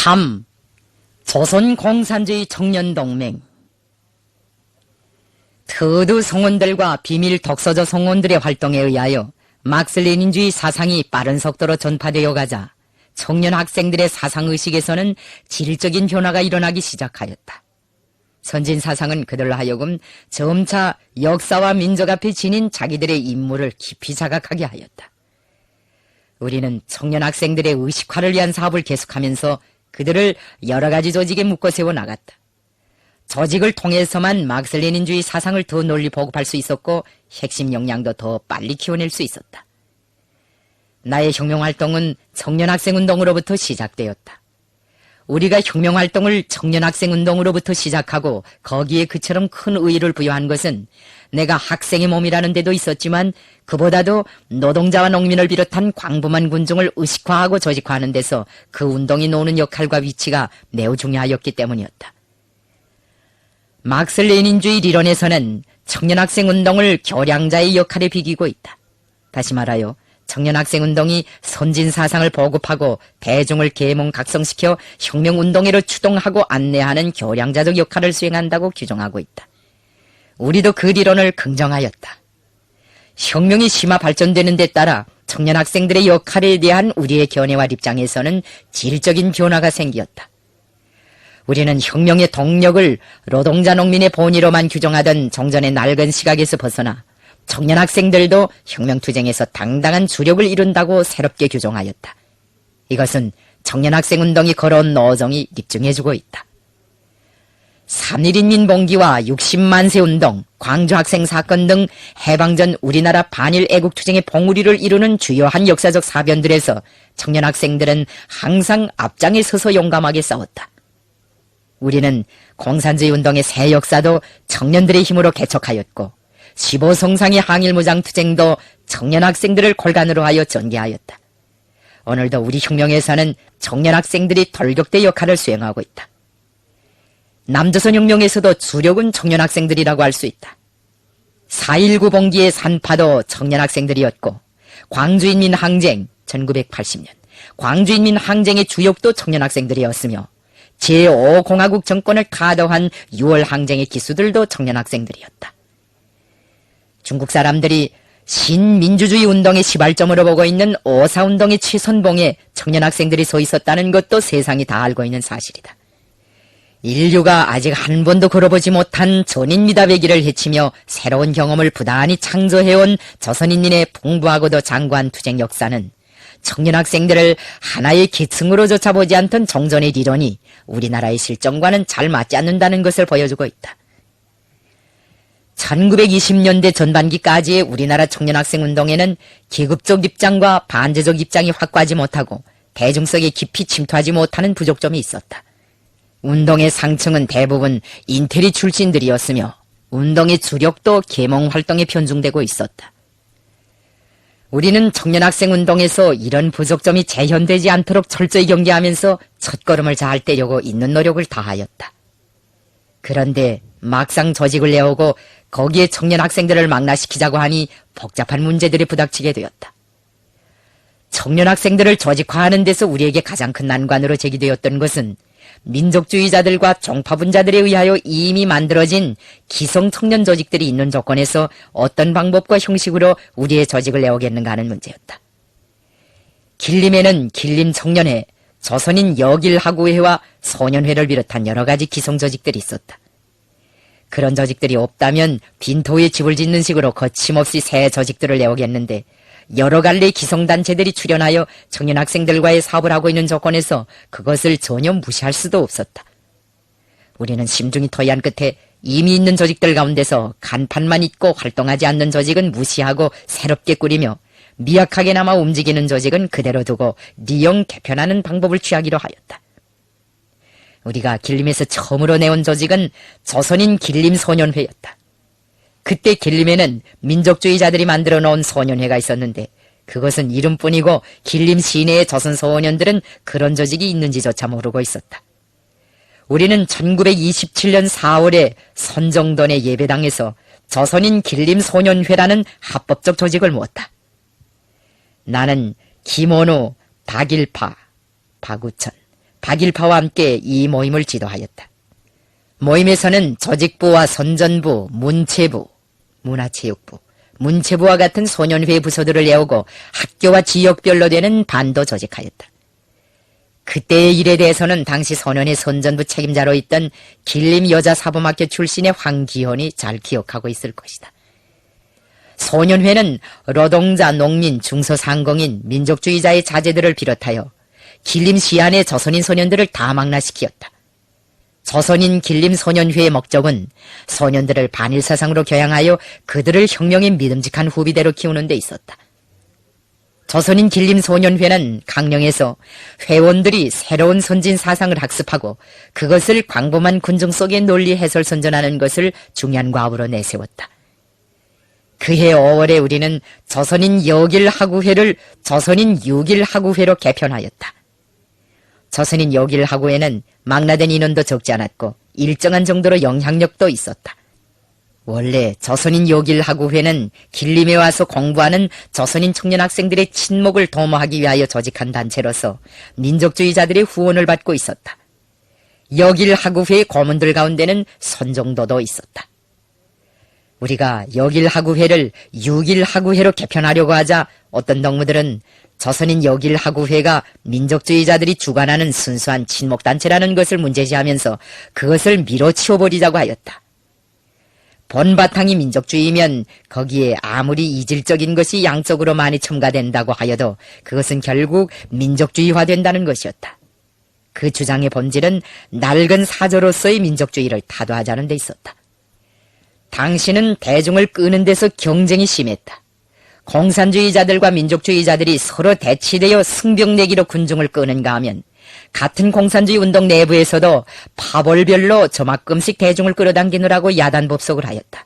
3. 조선공산주의 청년동맹. 특두 성원들과 비밀 독서조 성원들의 활동에 의하여 막스레닌주의 사상이 빠른 속도로 전파되어 가자 청년 학생들의 사상의식에서는 질적인 변화가 일어나기 시작하였다. 선진 사상은 그들로 하여금 점차 역사와 민족 앞에 지닌 자기들의 임무를 깊이 자각하게 하였다. 우리는 청년 학생들의 의식화를 위한 사업을 계속하면서 그들을 여러 가지 조직에 묶어 세워 나갔다. 조직을 통해서만 막스레닌주의 사상을 더 널리 보급할 수 있었고 핵심 역량도 더 빨리 키워낼 수 있었다. 나의 혁명활동은 청년학생운동으로부터 시작되었다. 우리가 혁명활동을 청년학생운동으로부터 시작하고 거기에 그처럼 큰 의의를 부여한 것은 내가 학생의 몸이라는 데도 있었지만 그보다도 노동자와 농민을 비롯한 광범한 군중을 의식화하고 조직화하는 데서 그 운동이 노는 역할과 위치가 매우 중요하였기 때문이었다. 막스레닌주의 리론에서는 청년학생운동을 교량자의 역할에 비기고 있다. 다시 말하여 청년학생운동이 선진사상을 보급하고 대중을 계몽 각성시켜 혁명운동회로 추동하고 안내하는 교량자적 역할을 수행한다고 규정하고 있다. 우리도 그 리론을 긍정하였다. 혁명이 심화 발전되는 데 따라 청년학생들의 역할에 대한 우리의 견해와 입장에서는 질적인 변화가 생기었다. 우리는 혁명의 동력을 노동자 농민의 본의로만 규정하던 종전의 낡은 시각에서 벗어나 청년학생들도 혁명투쟁에서 당당한 주력을 이룬다고 새롭게 규정하였다. 이것은 청년학생운동이 걸어온 노정이 입증해주고 있다. 3.1인민봉기와 60만세 운동, 광주학생 사건 등 해방전 우리나라 반일 애국투쟁의 봉우리를 이루는 주요한 역사적 사변들에서 청년학생들은 항상 앞장에 서서 용감하게 싸웠다. 우리는 공산주의 운동의 새 역사도 청년들의 힘으로 개척하였고 15성상의 항일무장투쟁도 청년학생들을 골간으로 하여 전개하였다. 오늘도 우리 혁명에서는 청년학생들이 돌격대 역할을 수행하고 있다. 남조선혁명에서도 주력은 청년학생들이라고 할 수 있다. 4.19 봉기의 산파도 청년학생들이었고 광주인민항쟁 1980년 광주인민항쟁의 주역도 청년학생들이었으며 제5공화국 정권을 가도한 6월 항쟁의 기수들도 청년학생들이었다. 중국 사람들이 신민주주의 운동의 시발점으로 보고 있는 오사운동의 최선봉에 청년학생들이 서 있었다는 것도 세상이 다 알고 있는 사실이다. 인류가 아직 한 번도 걸어보지 못한 전인미답의 헤치며 새로운 경험을 부단히 창조해온 조선인민의 풍부하고도 장구한 투쟁 역사는 청년학생들을 하나의 계층으로조차 보지 않던 종전의 리론이 우리나라의 실정과는 잘 맞지 않는다는 것을 보여주고 있다. 1920년대 전반기까지의 우리나라 청년학생운동에는 계급적 입장과 반제적 입장이 확고하지 못하고 대중성에 깊이 침투하지 못하는 부족점이 있었다. 운동의 상층은 대부분 인테리 출신들이었으며 운동의 주력도 계몽활동에 편중되고 있었다. 우리는 청년학생운동에서 이런 부족점이 재현되지 않도록 철저히 경계하면서 첫걸음을 잘 떼려고 있는 노력을 다하였다. 그런데 막상 조직을 내오고 거기에 청년학생들을 망라시키자고 하니 복잡한 문제들이 부닥치게 되었다. 청년학생들을 조직화하는 데서 우리에게 가장 큰 난관으로 제기되었던 것은 민족주의자들과 종파분자들에 의하여 이미 만들어진 기성 청년 조직들이 있는 조건에서 어떤 방법과 형식으로 우리의 조직을 내오겠는가 하는 문제였다. 길림에는 길림청년회, 조선인 여길하구회와 소년회를 비롯한 여러 가지 기성 조직들이 있었다. 그런 조직들이 없다면 빈토에 집을 짓는 식으로 거침없이 새 조직들을 내오겠는데 여러 갈래의 기성단체들이 출연하여 청년학생들과의 사업을 하고 있는 조건에서 그것을 전혀 무시할 수도 없었다. 우리는 심중이 토의한 끝에 이미 있는 조직들 가운데서 간판만 있고 활동하지 않는 조직은 무시하고 새롭게 꾸리며 미약하게나마 움직이는 조직은 그대로 두고 리용 개편하는 방법을 취하기로 하였다. 우리가 길림에서 처음으로 내온 조직은 조선인 길림소년회였다. 그때 길림에는 민족주의자들이 만들어 놓은 소년회가 있었는데 그것은 이름뿐이고 길림 시내의 조선 소년들은 그런 조직이 있는지조차 모르고 있었다. 우리는 1927년 4월에 선정돈의 예배당에서 조선인 길림 소년회라는 합법적 조직을 모았다. 나는 김원우, 박일파, 박우천, 박일파와 함께 이 모임을 지도하였다. 모임에서는 조직부와 선전부, 문체부, 문화체육부, 문체부와 같은 소년회 부서들을 내오고 학교와 지역별로 되는 반도 조직하였다. 그때의 일에 대해서는 당시 소년회 선전부 책임자로 있던 길림 여자사범학교 출신의 황기현이 잘 기억하고 있을 것이다. 소년회는 노동자, 농민, 중소상공인, 민족주의자의 자제들을 비롯하여 길림 시안의 조선인 소년들을 다 망라시키었다. 조선인 길림 소년회의 목적은 소년들을 반일사상으로 교양하여 그들을 혁명의 믿음직한 후비대로 키우는 데 있었다. 조선인 길림 소년회는 강령에서 회원들이 새로운 선진 사상을 학습하고 그것을 광범한 군중 속에 논리 해설 선전하는 것을 중요한 과업으로 내세웠다. 그해 5월에 우리는 조선인 여길하구회를 조선인 유길하구회로 개편하였다. 조선인 여길하구회는 망라된 인원도 적지 않았고 일정한 정도로 영향력도 있었다. 원래 조선인 여길하구회는 길림에 와서 공부하는 조선인 청년 학생들의 친목을 도모하기 위하여 조직한 단체로서 민족주의자들의 후원을 받고 있었다. 여길하구회의 고문들 가운데는 손정도도 있었다. 우리가 여길하구회를 유길하구회로 개편하려고 하자 어떤 동무들은 조선인 여길하구회가 민족주의자들이 주관하는 순수한 친목단체라는 것을 문제시하면서 그것을 밀어치워버리자고 하였다. 본바탕이 민족주의면 거기에 아무리 이질적인 것이 양적으로 많이 첨가된다고 하여도 그것은 결국 민족주의화된다는 것이었다. 그 주장의 본질은 낡은 사조로서의 민족주의를 타도하자는 데 있었다. 당신은 대중을 끄는 데서 경쟁이 심했다. 공산주의자들과 민족주의자들이 서로 대치되어 승병내기로 군중을 끄는가 하면 같은 공산주의 운동 내부에서도 파벌별로 저만큼씩 대중을 끌어당기느라고 야단법석을 하였다.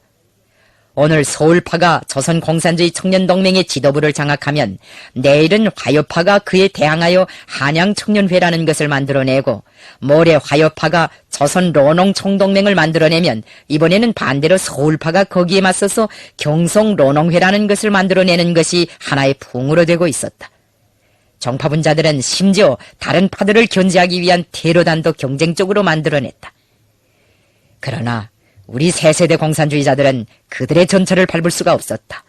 오늘 서울파가 조선공산주의 청년동맹의 지도부를 장악하면 내일은 화요파가 그에 대항하여 한양청년회라는 것을 만들어내고 모레 화요파가 조선로농총동맹을 만들어내면 이번에는 반대로 서울파가 거기에 맞서서 경성로농회라는 것을 만들어내는 것이 하나의 풍으로 되고 있었다. 정파분자들은 심지어 다른 파들을 견제하기 위한 테러단도 경쟁적으로 만들어냈다. 그러나 우리 새세대 공산주의자들은 그들의 전철을 밟을 수가 없었다.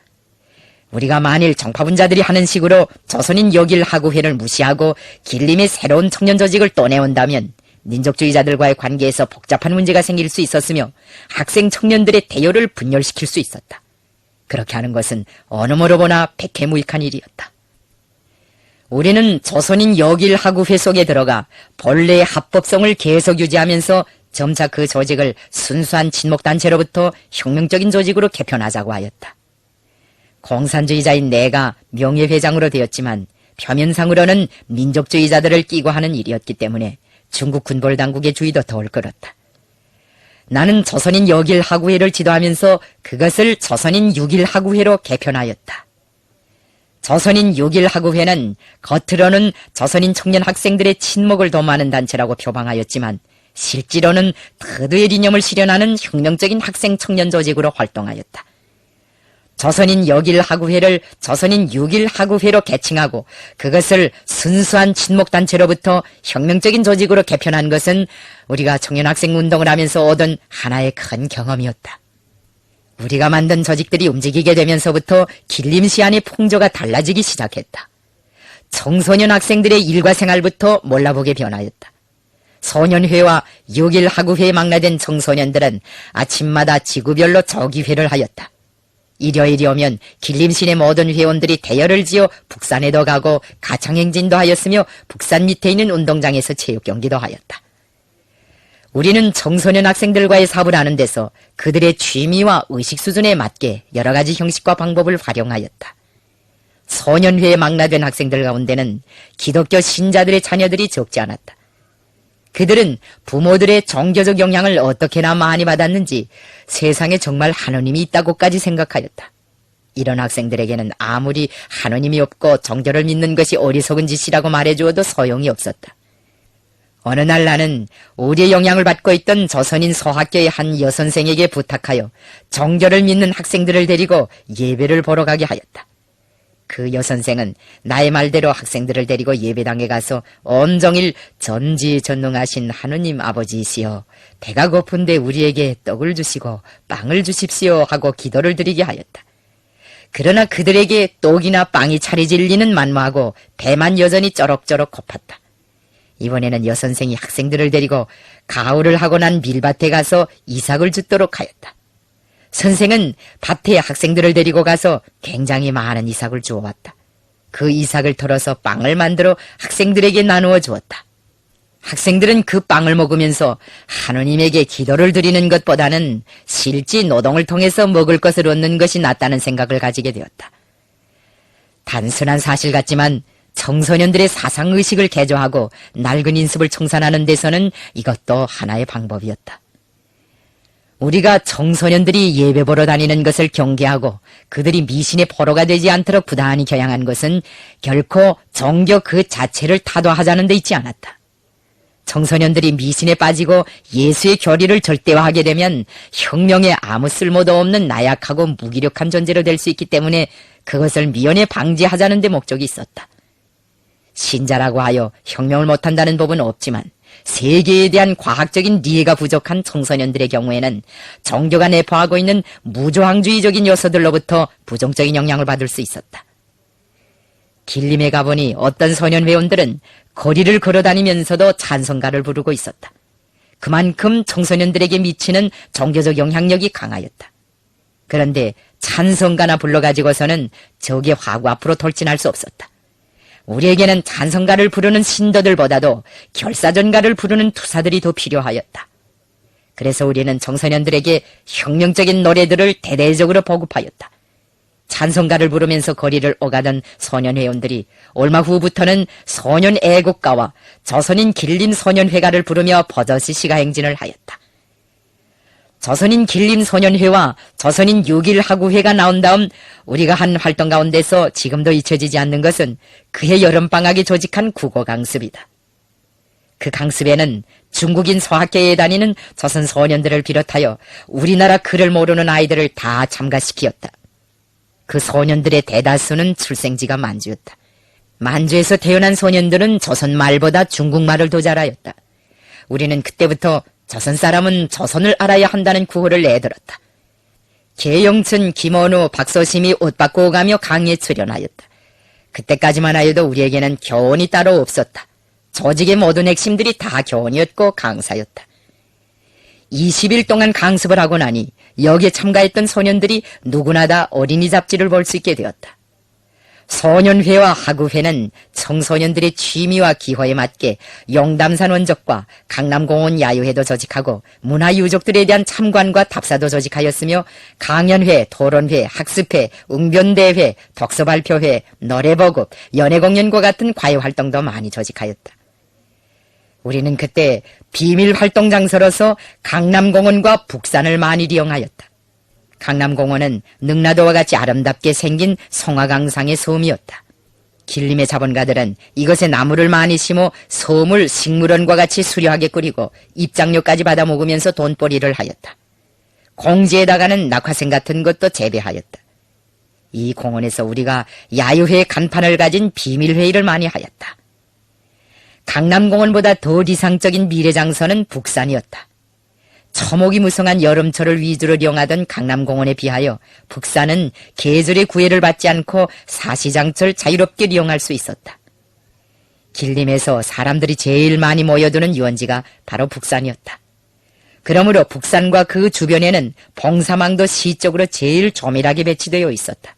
우리가 만일 정파분자들이 하는 식으로 조선인 여길하구회를 무시하고 길림의 새로운 청년 조직을 또 내온다면 민족주의자들과의 관계에서 복잡한 문제가 생길 수 있었으며 학생 청년들의 대열을 분열시킬 수 있었다. 그렇게 하는 것은 어느 뭐로 보나 백해무익한 일이었다. 우리는 조선인 여길하구회 속에 들어가 본래의 합법성을 계속 유지하면서 점차 그 조직을 순수한 친목단체로부터 혁명적인 조직으로 개편하자고 하였다. 공산주의자인 내가 명예회장으로 되었지만 표면상으로는 민족주의자들을 끼고 하는 일이었기 때문에 중국 군벌당국의 주의도 덜 끌었다. 나는 조선인 여길하구회를 지도하면서 그것을 조선인 유길하구회로 개편하였다. 조선인 유길하구회는 겉으로는 조선인 청년 학생들의 친목을 도모하는 단체라고 표방하였지만 실제로는 터두의 이념을 실현하는 혁명적인 학생 청년 조직으로 활동하였다. 조선인 여길하구회를 조선인 유길하구회로 개칭하고 그것을 순수한 친목단체로부터 혁명적인 조직으로 개편한 것은 우리가 청년학생 운동을 하면서 얻은 하나의 큰 경험이었다. 우리가 만든 조직들이 움직이게 되면서부터 길림시안의 풍조가 달라지기 시작했다. 청소년 학생들의 일과 생활부터 몰라보게 변하였다. 소년회와 여길하구회에 망라된 청소년들은 아침마다 지구별로 조기회를 하였다. 일요일이 오면 길림시내 모든 회원들이 대열을 지어 북산에도 가고 가창행진도 하였으며 북산 밑에 있는 운동장에서 체육경기도 하였다. 우리는 청소년 학생들과의 사업을 하는 데서 그들의 취미와 의식 수준에 맞게 여러 가지 형식과 방법을 활용하였다. 소년회에 망라된 학생들 가운데는 기독교 신자들의 자녀들이 적지 않았다. 그들은 부모들의 종교적 영향을 어떻게나 많이 받았는지 세상에 정말 하느님이 있다고까지 생각하였다. 이런 학생들에게는 아무리 하느님이 없고 종교를 믿는 것이 어리석은 짓이라고 말해주어도 소용이 없었다. 어느 날 나는 우리의 영향을 받고 있던 조선인 소학교의 한 여선생에게 부탁하여 종교를 믿는 학생들을 데리고 예배를 보러 가게 하였다. 그 여선생은 나의 말대로 학생들을 데리고 예배당에 가서 온종일 전지전능하신 하느님 아버지이시여, 배가 고픈데 우리에게 떡을 주시고 빵을 주십시오 하고 기도를 드리게 하였다. 그러나 그들에게 떡이나 빵이 차려질 리는 만무하고 배만 여전히 쩌럭쩌럭 고팠다. 이번에는 여선생이 학생들을 데리고 가을을 하고 난 밀밭에 가서 이삭을 줍도록 하였다. 선생은 밭에 학생들을 데리고 가서 굉장히 많은 이삭을 주어왔다. 그 이삭을 털어서 빵을 만들어 학생들에게 나누어 주었다. 학생들은 그 빵을 먹으면서 하느님에게 기도를 드리는 것보다는 실지 노동을 통해서 먹을 것을 얻는 것이 낫다는 생각을 가지게 되었다. 단순한 사실 같지만 청소년들의 사상의식을 개조하고 낡은 인습을 청산하는 데서는 이것도 하나의 방법이었다. 우리가 청소년들이 예배 보러 다니는 것을 경계하고 그들이 미신의 포로가 되지 않도록 부단히 겨양한 것은 결코 종교 그 자체를 타도하자는 데 있지 않았다. 청소년들이 미신에 빠지고 예수의 교리를 절대화하게 되면 혁명에 아무 쓸모도 없는 나약하고 무기력한 존재로 될 수 있기 때문에 그것을 미연에 방지하자는 데 목적이 있었다. 신자라고 하여 혁명을 못한다는 법은 없지만 세계에 대한 과학적인 이해가 부족한 청소년들의 경우에는 종교가 내포하고 있는 무조항주의적인 요소들로부터 부정적인 영향을 받을 수 있었다. 길림에 가보니 어떤 소년 회원들은 거리를 걸어다니면서도 찬송가를 부르고 있었다. 그만큼 청소년들에게 미치는 종교적 영향력이 강하였다. 그런데 찬송가나 불러가지고서는 적의 화구 앞으로 돌진할 수 없었다. 우리에게는 찬송가를 부르는 신도들보다도 결사전가를 부르는 투사들이 더 필요하였다. 그래서 우리는 청소년들에게 혁명적인 노래들을 대대적으로 보급하였다. 찬송가를 부르면서 거리를 오가던 소년회원들이 얼마 후부터는 소년 애국가와 조선인 길림 소년회가를 부르며 버젓이 시가행진을 하였다. 조선인 길림 소년회와 조선인 6.1 하구회가 나온 다음 우리가 한 활동 가운데서 지금도 잊혀지지 않는 것은 그해 여름방학에 조직한 국어 강습이다. 그 강습에는 중국인 소학교에 다니는 조선 소년들을 비롯하여 우리나라 글을 모르는 아이들을 다 참가시키었다. 그 소년들의 대다수는 출생지가 만주였다. 만주에서 태어난 소년들은 조선 말보다 중국말을 더 잘하였다. 우리는 그때부터 조선 사람은 조선을 알아야 한다는 구호를 내들었다. 계영춘, 김원우, 박소심이 옷 바꾸어 오가며 강의에 출연하였다. 그때까지만 하여도 우리에게는 교원이 따로 없었다. 조직의 모든 핵심들이 다 교원이었고 강사였다. 20일 동안 강습을 하고 나니 여기에 참가했던 소년들이 누구나 다 어린이 잡지를 볼 수 있게 되었다. 소년회와 하구회는 청소년들의 취미와 기호에 맞게 용담산 원적과 강남공원 야유회도 조직하고 문화유족들에 대한 참관과 답사도 조직하였으며 강연회, 토론회, 학습회, 웅변대회, 독서발표회, 노래보급, 연애공연과 같은 과외활동도 많이 조직하였다. 우리는 그때 비밀활동 장소로서 강남공원과 북산을 많이 이용하였다. 강남공원은 능라도와 같이 아름답게 생긴 송화강상의 섬이었다. 길림의 자본가들은 이것에 나무를 많이 심어 섬을 식물원과 같이 수려하게 꾸리고 입장료까지 받아 먹으면서 돈벌이를 하였다. 공지에다가는 낙화생 같은 것도 재배하였다. 이 공원에서 우리가 야유회 간판을 가진 비밀회의를 많이 하였다. 강남공원보다 더 이상적인 미래장소는 북산이었다. 초목이 무성한 여름철을 위주로 이용하던 강남공원에 비하여 북산은 계절의 구애를 받지 않고 사시장철 자유롭게 이용할 수 있었다. 길림에서 사람들이 제일 많이 모여드는 유원지가 바로 북산이었다. 그러므로 북산과 그 주변에는 봉사망도 시쪽으로 제일 조밀하게 배치되어 있었다.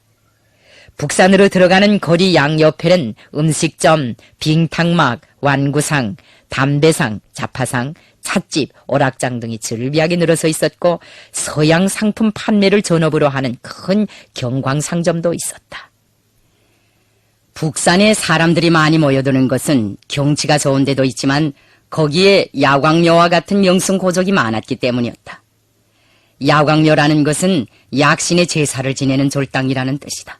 북산으로 들어가는 거리 양옆에는 음식점, 빙탕막, 완구상, 담배상, 자파상, 찻집, 오락장 등이 즐비하게 늘어서 있었고 서양 상품 판매를 전업으로 하는 큰 경광상점도 있었다. 북산에 사람들이 많이 모여드는 것은 경치가 좋은 데도 있지만 거기에 야광묘와 같은 명승고적이 많았기 때문이었다. 야광묘라는 것은 약신의 제사를 지내는 졸당이라는 뜻이다.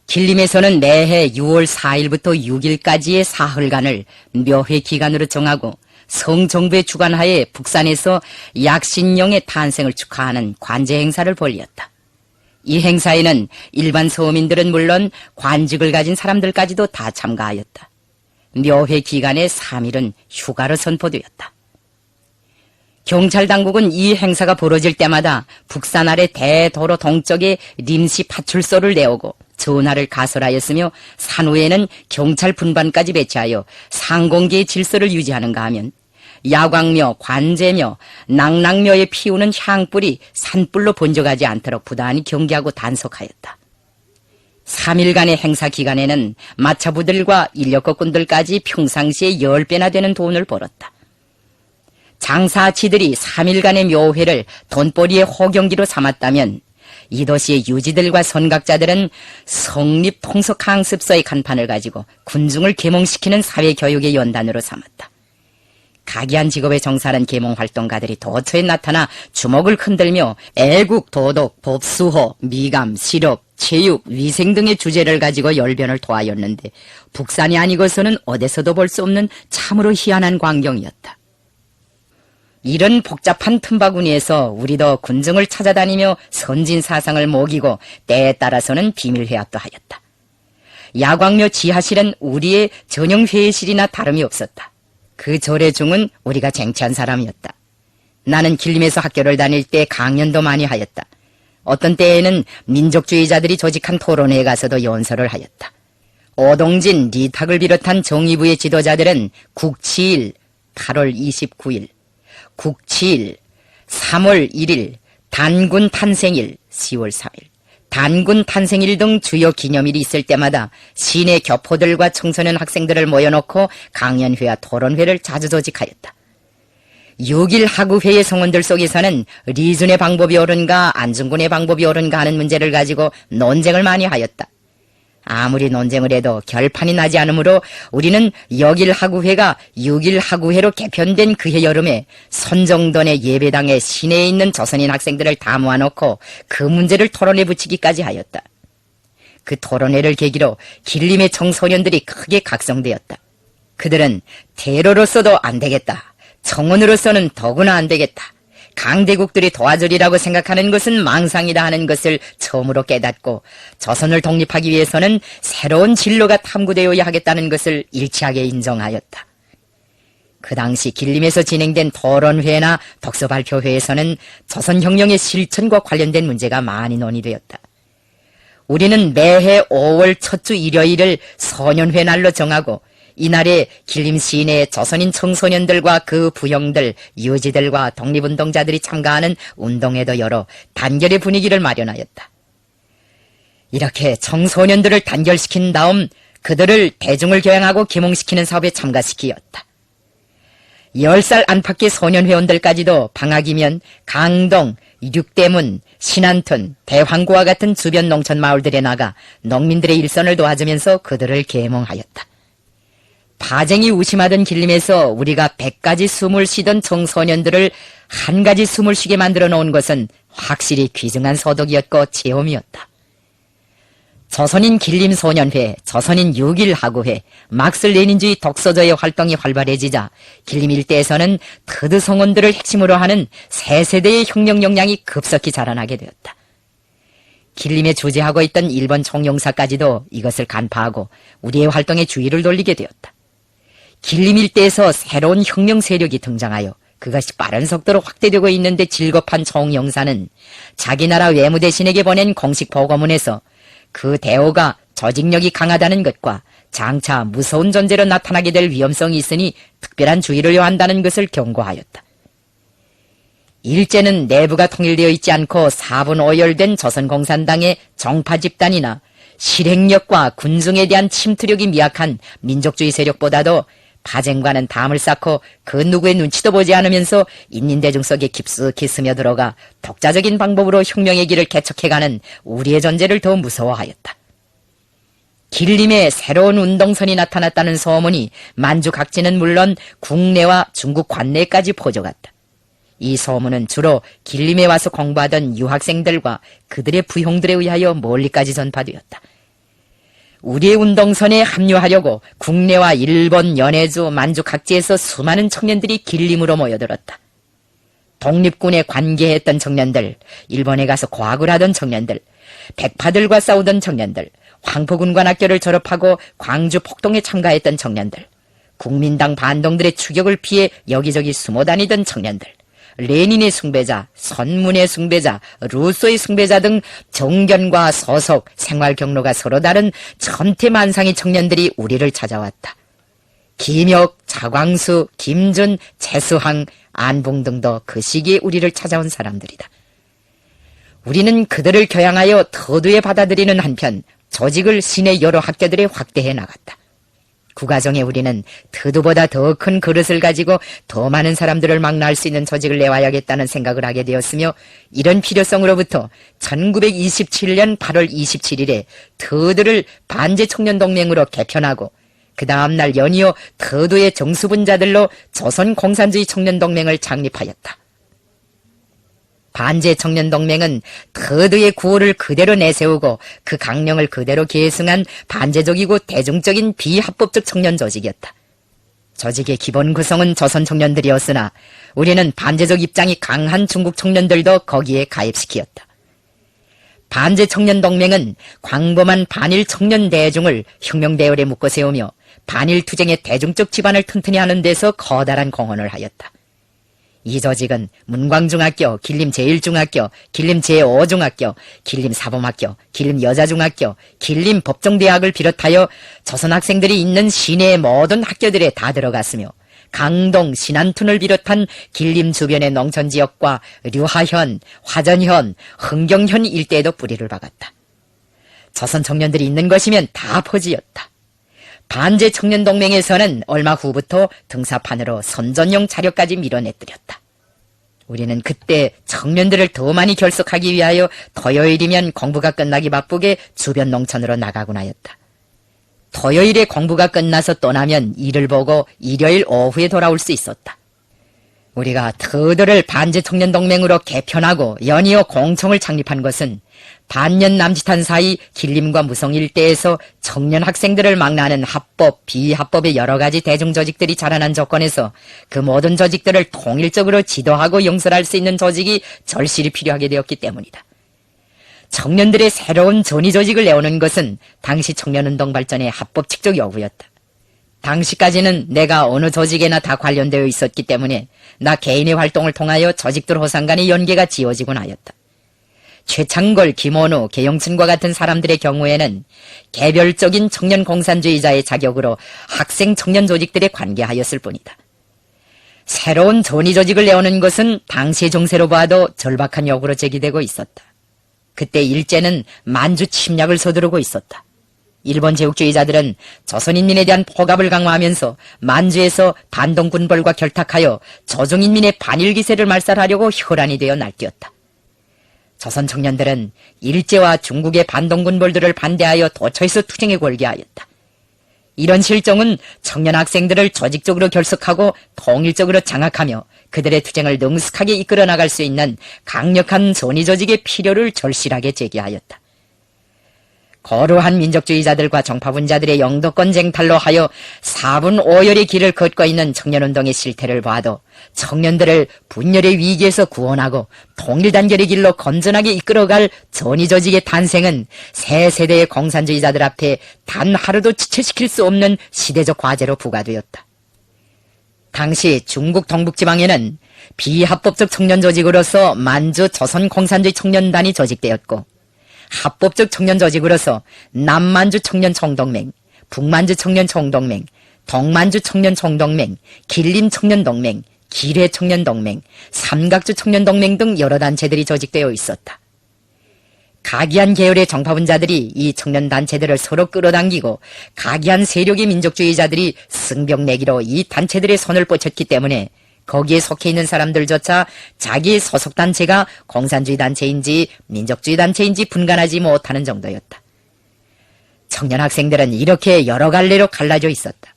길림에서는 매해 6월 4일부터 6일까지의 사흘간을 묘회 기간으로 정하고 성정부의 주관하에 북산에서 약신령의 탄생을 축하하는 관제 행사를 벌였다. 이 행사에는 일반 서민들은 물론 관직을 가진 사람들까지도 다 참가하였다. 묘회 기간에 3일은 휴가로 선포되었다. 경찰 당국은 이 행사가 벌어질 때마다 북산 아래 대도로 동쪽에臨時 파출소를 내오고 전하를 가설하였으며 산후에는 경찰 분반까지 배치하여 상공기의 질서를 유지하는가 하면 야광묘, 관제묘, 낭낭묘에 피우는 향불이 산불로 번져가지 않도록 부단히 경계하고 단속하였다. 3일간의 행사 기간에는 마차부들과 인력거꾼들까지 평상시에 10배나 되는 돈을 벌었다. 장사치들이 3일간의 묘회를 돈벌이의 호경기로 삼았다면 이 도시의 유지들과 선각자들은 성립통속항습소의 간판을 가지고 군중을 계몽시키는 사회교육의 연단으로 삼았다. 각이한 직업에 종사하는 계몽활동가들이 도처에 나타나 주먹을 흔들며 애국, 도덕, 법수호, 미감, 실업, 체육, 위생 등의 주제를 가지고 열변을 토하였는데 북산이 아니고서는 어디서도 볼 수 없는 참으로 희한한 광경이었다. 이런 복잡한 틈바구니에서 우리도 군중을 찾아다니며 선진 사상을 먹이고 때에 따라서는 비밀회합도 하였다. 야광묘 지하실은 우리의 전용 회의실이나 다름이 없었다. 그 절의 중은 우리가 쟁취한 사람이었다. 나는 길림에서 학교를 다닐 때 강연도 많이 하였다. 어떤 때에는 민족주의자들이 조직한 토론회에 가서도 연설을 하였다. 오동진, 리탁을 비롯한 정의부의 지도자들은 국치일 8월 29일, 국치일 3월 1일, 단군 탄생일 10월 3일, 단군 탄생일 등 주요 기념일이 있을 때마다 시내 교포들과 청소년 학생들을 모여놓고 강연회와 토론회를 자주 조직하였다. 6일 하구회의 성원들 속에서는 리준의 방법이 옳은가 안중근의 방법이 옳은가 하는 문제를 가지고 논쟁을 많이 하였다. 아무리 논쟁을 해도 결판이 나지 않으므로 우리는 여길 하구회가 6일 하구회로 개편된 그해 여름에 선정돈의 예배당에 시내에 있는 조선인 학생들을 다 모아놓고 그 문제를 토론에 붙이기까지 하였다. 그 토론회를 계기로 길림의 청소년들이 크게 각성되었다. 그들은 대로로서도 안 되겠다. 청원으로서는 더구나 안 되겠다. 강대국들이 도와주리라고 생각하는 것은 망상이다 하는 것을 처음으로 깨닫고 조선을 독립하기 위해서는 새로운 진로가 탐구되어야 하겠다는 것을 일치하게 인정하였다. 그 당시 길림에서 진행된 토론회나 독서발표회에서는 조선혁명의 실천과 관련된 문제가 많이 논의되었다. 우리는 매해 5월 첫 주 일요일을 소년회 날로 정하고 이날에 길림 시내 조선인 청소년들과 그 부형들, 유지들과 독립운동자들이 참가하는 운동회도 열어 단결의 분위기를 마련하였다. 이렇게 청소년들을 단결시킨 다음 그들을 대중을 교양하고 계몽시키는 사업에 참가시키었다. 10살 안팎의 소년회원들까지도 방학이면 강동, 육대문, 신안톤, 대황구와 같은 주변 농촌 마을들에 나가 농민들의 일선을 도와주면서 그들을 계몽하였다. 파쟁이 우심하던 길림에서 우리가 100가지 숨을 쉬던 청소년들을 한 가지 숨을 쉬게 만들어 놓은 것은 확실히 귀중한 소득이었고 체험이었다. 조선인 길림소년회, 조선인 6일 하구회, 막슬 레닌주의 독서저의 활동이 활발해지자 길림 일대에서는 터드 성원들을 핵심으로 하는 새 세대의 혁명 역량이 급속히 자라나게 되었다. 길림에 주재하고 있던 일본 총영사까지도 이것을 간파하고 우리의 활동에 주의를 돌리게 되었다. 길림 일대에서 새로운 혁명 세력이 등장하여 그것이 빠른 속도로 확대되고 있는데 질겁한 총영사는 자기 나라 외무대신에게 보낸 공식 보고문에서 그 대오가 조직력이 강하다는 것과 장차 무서운 존재로 나타나게 될 위험성이 있으니 특별한 주의를 요한다는 것을 경고하였다. 일제는 내부가 통일되어 있지 않고 4분 오열된 조선공산당의 정파 집단이나 실행력과 군중에 대한 침투력이 미약한 민족주의 세력보다도 파쟁과는 담을 쌓고 그 누구의 눈치도 보지 않으면서 인민대중 속에 깊숙이 스며들어가 독자적인 방법으로 혁명의 길을 개척해가는 우리의 존재를 더 무서워하였다. 길림에 새로운 운동선이 나타났다는 소문이 만주 각지는 물론 국내와 중국 관내까지 퍼져갔다. 이 소문은 주로 길림에 와서 공부하던 유학생들과 그들의 부형들에 의하여 멀리까지 전파되었다. 우리의 운동선에 합류하려고 국내와 일본, 연해주, 만주 각지에서 수많은 청년들이 길림으로 모여들었다. 독립군에 관계했던 청년들, 일본에 가서 과학을 하던 청년들, 백파들과 싸우던 청년들, 황포군관학교를 졸업하고 광주 폭동에 참가했던 청년들, 국민당 반동들의 추격을 피해 여기저기 숨어 다니던 청년들, 레닌의 숭배자, 선문의 숭배자, 루소의 숭배자 등 정견과 서속, 생활 경로가 서로 다른 천태만상의 청년들이 우리를 찾아왔다. 김혁, 자광수, 김준, 최수항, 안봉 등도 그 시기에 우리를 찾아온 사람들이다. 우리는 그들을 교양하여 터두에 받아들이는 한편 조직을 시내 여러 학교들에 확대해 나갔다. 그 과정에 우리는 터두보다 더 큰 그릇을 가지고 더 많은 사람들을 망라할 수 있는 조직을 내와야겠다는 생각을 하게 되었으며, 이런 필요성으로부터 1927년 8월 27일에 터두를 반제청년동맹으로 개편하고 그 다음날 연이어 터두의 정수분자들로 조선공산주의 청년동맹을 창립하였다. 반제청년동맹은 터두의 구호를 그대로 내세우고 그 강령을 그대로 계승한 반제적이고 대중적인 비합법적 청년 조직이었다. 조직의 기본 구성은 조선 청년들이었으나 우리는 반제적 입장이 강한 중국 청년들도 거기에 가입시키었다. 반제청년동맹은 광범한 반일 청년 대중을 혁명대열에 묶어 세우며 반일 투쟁의 대중적 기반을 튼튼히 하는 데서 커다란 공헌을 하였다. 이 조직은 문광중학교, 길림제1중학교, 길림제5중학교, 길림사범학교, 길림여자중학교, 길림법정대학을 비롯하여 조선 학생들이 있는 시내의 모든 학교들에 다 들어갔으며 강동, 신안툰을 비롯한 길림 주변의 농촌지역과 류하현, 화전현, 흥경현 일대에도 뿌리를 박았다. 조선 청년들이 있는 것이면 다 포지였다. 반제청년동맹에서는 얼마 후부터 등사판으로 선전용 자료까지 밀어내뜨렸다. 우리는 그때 청년들을 더 많이 결속하기 위하여 토요일이면 공부가 끝나기 바쁘게 주변 농촌으로 나가곤 하였다. 토요일에 공부가 끝나서 떠나면 일을 보고 일요일 오후에 돌아올 수 있었다. 우리가 터두를 반제청년동맹으로 개편하고 연이어 공청을 창립한 것은 반년 남짓한 사이 길림과 무성 일대에서 청년 학생들을 망라하는 합법, 비합법의 여러 가지 대중조직들이 자라난 조건에서 그 모든 조직들을 통일적으로 지도하고 용설할 수 있는 조직이 절실히 필요하게 되었기 때문이다. 청년들의 새로운 전위조직을 내오는 것은 당시 청년운동 발전의 합법칙적 요구였다. 당시까지는 내가 어느 조직에나 다 관련되어 있었기 때문에 나 개인의 활동을 통하여 조직들 호상 간의 연계가 지어지곤 하였다. 최창걸, 김원우, 계영춘과 같은 사람들의 경우에는 개별적인 청년 공산주의자의 자격으로 학생 청년 조직들에 관계하였을 뿐이다. 새로운 전위조직을 내오는 것은 당시의 정세로 봐도 절박한 요구로 제기되고 있었다. 그때 일제는 만주 침략을 서두르고 있었다. 일본 제국주의자들은 조선인민에 대한 포갑을 강화하면서 만주에서 반동군벌과 결탁하여 조정인민의 반일기세를 말살하려고 혈안이 되어 날뛰었다. 조선 청년들은 일제와 중국의 반동군벌들을 반대하여 도처에서 투쟁에 골기하였다. 이런 실정은 청년 학생들을 조직적으로 결속하고 통일적으로 장악하며 그들의 투쟁을 능숙하게 이끌어 나갈 수 있는 강력한 전위조직의 필요를 절실하게 제기하였다. 거루한 민족주의자들과 정파분자들의 영도권 쟁탈로 하여 4분 5열의 길을 걷고 있는 청년운동의 실태를 봐도 청년들을 분열의 위기에서 구원하고 통일단결의 길로 건전하게 이끌어갈 전위조직의 탄생은 새 세대의 공산주의자들 앞에 단 하루도 지체시킬 수 없는 시대적 과제로 부과되었다. 당시 중국 동북지방에는 비합법적 청년조직으로서 만주 조선공산주의 청년단이 조직되었고, 합법적 청년조직으로서 남만주 청년총동맹, 북만주 청년총동맹, 동만주 청년총동맹, 길림 청년동맹, 기뢰 청년동맹, 삼각주 청년동맹 등 여러 단체들이 조직되어 있었다. 각이한 계열의 정파분자들이 이 청년단체들을 서로 끌어당기고 각이한 세력의 민족주의자들이 승벽 내기로 이 단체들의 손을 뻗쳤기 때문에 거기에 속해 있는 사람들조차 자기의 소속 단체가 공산주의 단체인지 민족주의 단체인지 분간하지 못하는 정도였다. 청년 학생들은 이렇게 여러 갈래로 갈라져 있었다.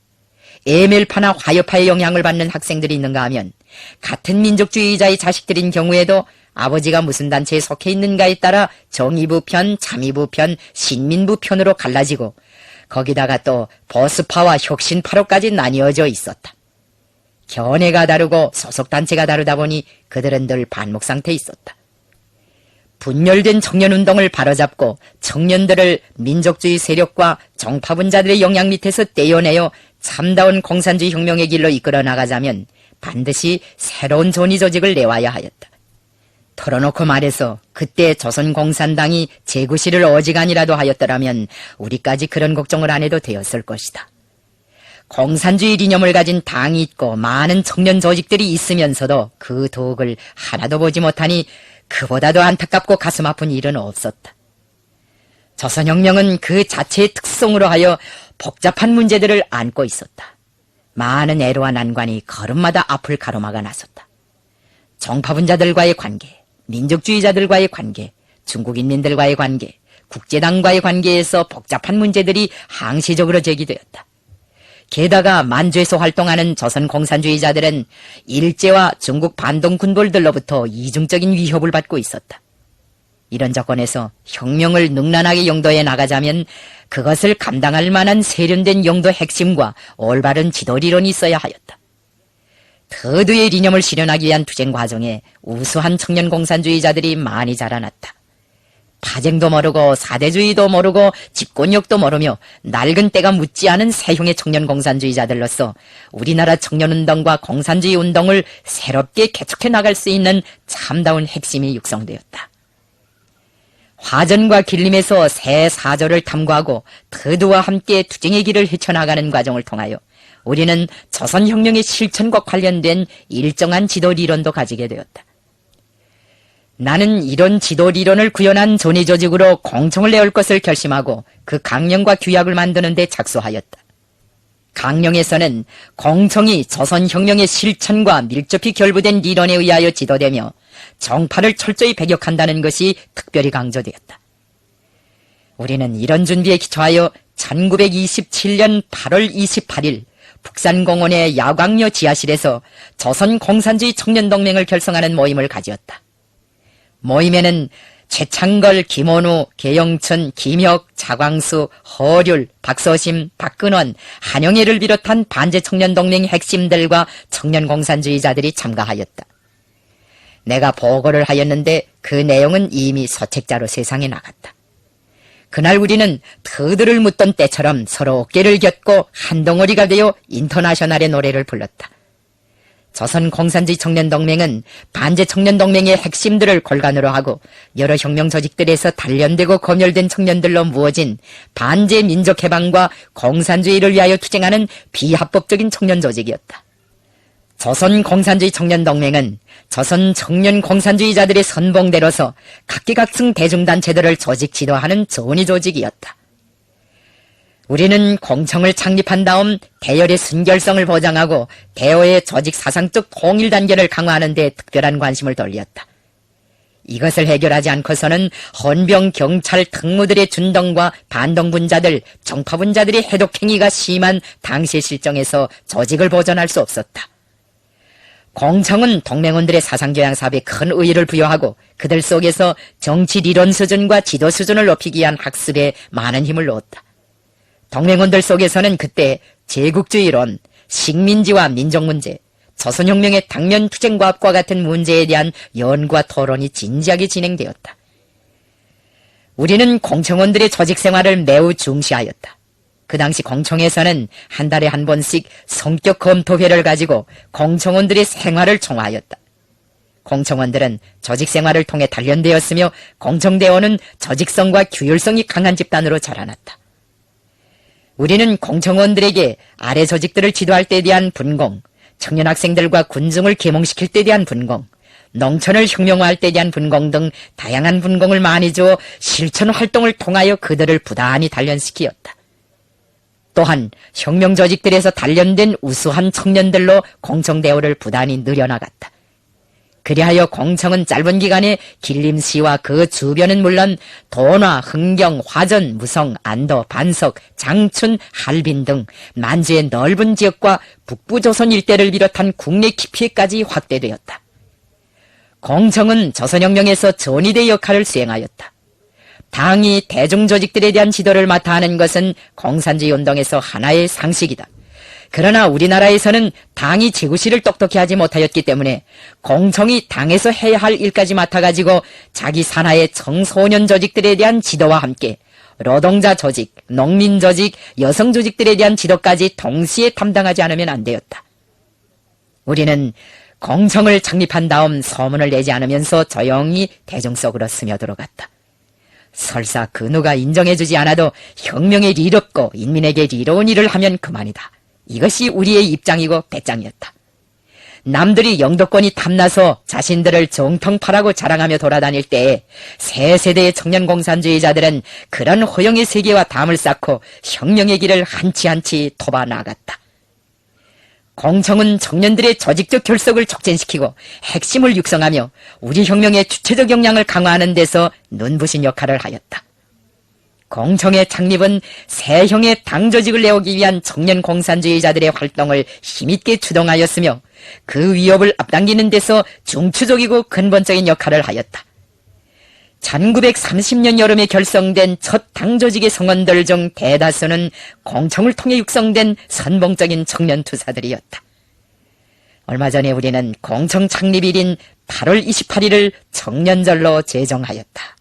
애멜파나 화요파의 영향을 받는 학생들이 있는가 하면 같은 민족주의자의 자식들인 경우에도 아버지가 무슨 단체에 속해 있는가에 따라 정의부 편, 참의부 편, 신민부 편으로 갈라지고 거기다가 또 보수파와 혁신파로까지 나뉘어져 있었다. 견해가 다르고 소속단체가 다르다 보니 그들은 늘 반목 상태에 있었다. 분열된 청년운동을 바로잡고 청년들을 민족주의 세력과 정파분자들의 영향 밑에서 떼어내어 참다운 공산주의 혁명의 길로 이끌어 나가자면 반드시 새로운 전위조직을 내와야 하였다. 털어놓고 말해서 그때 조선공산당이 재구시를 어지간이라도 하였더라면 우리까지 그런 걱정을 안 해도 되었을 것이다. 공산주의 이념을 가진 당이 있고 많은 청년 조직들이 있으면서도 그 덕을 하나도 보지 못하니 그보다도 안타깝고 가슴 아픈 일은 없었다. 조선혁명은 그 자체의 특성으로 하여 복잡한 문제들을 안고 있었다. 많은 애로와 난관이 걸음마다 앞을 가로막아 나섰다. 정파분자들과의 관계, 민족주의자들과의 관계, 중국인민들과의 관계, 국제당과의 관계에서 복잡한 문제들이 항시적으로 제기되었다. 게다가 만주에서 활동하는 조선공산주의자들은 일제와 중국 반동 군벌들로부터 이중적인 위협을 받고 있었다. 이런 조건에서 혁명을 능란하게 영도해 나가자면 그것을 감당할 만한 세련된 영도 핵심과 올바른 지도리론이 있어야 하였다. 터두의 이념을 실현하기 위한 투쟁 과정에 우수한 청년 공산주의자들이 많이 자라났다. 파쟁도 모르고 사대주의도 모르고 집권력도 모르며 낡은 때가 묻지 않은 새형의 청년 공산주의자들로서 우리나라 청년운동과 공산주의 운동을 새롭게 개척해 나갈 수 있는 참다운 핵심이 육성되었다. 화전과 길림에서 새 사조를 탐구하고 터두와 함께 투쟁의 길을 헤쳐나가는 과정을 통하여 우리는 조선혁명의 실천과 관련된 일정한 지도리론도 가지게 되었다. 나는 이런 지도리론을 구현한 전위조직으로 공청을 내올 것을 결심하고 그 강령과 규약을 만드는 데 착수하였다. 강령에서는 공청이 조선혁명의 실천과 밀접히 결부된 리론에 의하여 지도되며 정파를 철저히 배격한다는 것이 특별히 강조되었다. 우리는 이런 준비에 기초하여 1927년 8월 28일 북산공원의 야광여 지하실에서 조선공산주의 청년동맹을 결성하는 모임을 가지었다. 모임에는 최창걸, 김원우, 계영천, 김혁, 차광수, 허률, 박서심, 박근원, 한영애를 비롯한 반제청년동맹 핵심들과 청년공산주의자들이 참가하였다. 내가 보고를 하였는데 그 내용은 이미 서책자로 세상에 나갔다. 그날 우리는 터들을 묻던 때처럼 서로 어깨를 곁고 한 덩어리가 되어 인터내셔널의 노래를 불렀다. 조선공산주의 청년동맹은 반제청년동맹의 핵심들을 골간으로 하고 여러 혁명 조직들에서 단련되고 검열된 청년들로 무어진 반제민족해방과 공산주의를 위하여 투쟁하는 비합법적인 청년 조직이었다. 조선공산주의 청년동맹은 조선 청년 공산주의자들의 선봉대로서 각기각층 대중단체들을 조직 지도하는 전위 조직이었다. 우리는 공청을 창립한 다음 대열의 순결성을 보장하고 대오의 조직 사상적 통일 단계를 강화하는 데 특별한 관심을 돌렸다. 이것을 해결하지 않고서는 헌병, 경찰, 특무들의 준동과 반동분자들, 정파분자들의 해독행위가 심한 당시 실정에서 조직을 보존할 수 없었다. 공청은 동맹원들의 사상교양 사업에 큰 의의를 부여하고 그들 속에서 정치 리론 수준과 지도 수준을 높이기 위한 학습에 많은 힘을 놓았다. 동맹원들 속에서는 그때 제국주의론, 식민지와 민족문제, 조선혁명의 당면 투쟁과학과 같은 문제에 대한 연구와 토론이 진지하게 진행되었다. 우리는 공청원들의 조직 생활을 매우 중시하였다. 그 당시 공청에서는 한 달에 한 번씩 성격 검토회를 가지고 공청원들의 생활을 총화하였다. 공청원들은 조직 생활을 통해 단련되었으며 공청대원은 조직성과 규율성이 강한 집단으로 자라났다. 우리는 공청원들에게 아래 조직들을 지도할 때에 대한 분공, 청년 학생들과 군중을 계몽시킬 때에 대한 분공, 농촌을 혁명화할 때에 대한 분공 등 다양한 분공을 많이 주어 실천 활동을 통하여 그들을 부단히 단련시키었다. 또한 혁명 조직들에서 단련된 우수한 청년들로 공청대오를 부단히 늘려나갔다. 그리하여 공청은 짧은 기간에 길림시와 그 주변은 물론 도나, 흥경, 화전, 무성, 안도, 반석, 장춘, 할빈 등 만주의 넓은 지역과 북부조선 일대를 비롯한 국내 깊이까지 확대되었다. 공청은 조선혁명에서 전위대 역할을 수행하였다. 당이 대중조직들에 대한 지도를 맡아 하는 것은 공산주의 운동에서 하나의 상식이다. 그러나 우리나라에서는 당이 지구실을 똑똑히 하지 못하였기 때문에 공청이 당에서 해야 할 일까지 맡아가지고 자기 산하의 청소년 조직들에 대한 지도와 함께 노동자 조직, 농민 조직, 여성 조직들에 대한 지도까지 동시에 담당하지 않으면 안 되었다. 우리는 공청을 창립한 다음 소문을 내지 않으면서 조용히 대중 속으로 스며들어갔다. 설사 그 누가 인정해주지 않아도 혁명에 리롭고 인민에게 리로운 일을 하면 그만이다. 이것이 우리의 입장이고 배짱이었다. 남들이 영도권이 탐나서 자신들을 정통파라고 자랑하며 돌아다닐 때에 새 세대의 청년 공산주의자들은 그런 허영의 세계와 담을 쌓고 혁명의 길을 한치한치 토바 나갔다. 공청은 청년들의 조직적 결속을 촉진시키고 핵심을 육성하며 우리 혁명의 주체적 역량을 강화하는 데서 눈부신 역할을 하였다. 공청의 창립은 새형의 당 조직을 내오기 위한 청년 공산주의자들의 활동을 힘있게 추동하였으며 그 위협을 앞당기는 데서 중추적이고 근본적인 역할을 하였다. 1930년 여름에 결성된 첫 당 조직의 성원들 중 대다수는 공청을 통해 육성된 선봉적인 청년 투사들이었다. 얼마 전에 우리는 공청 창립일인 8월 28일을 청년절로 제정하였다.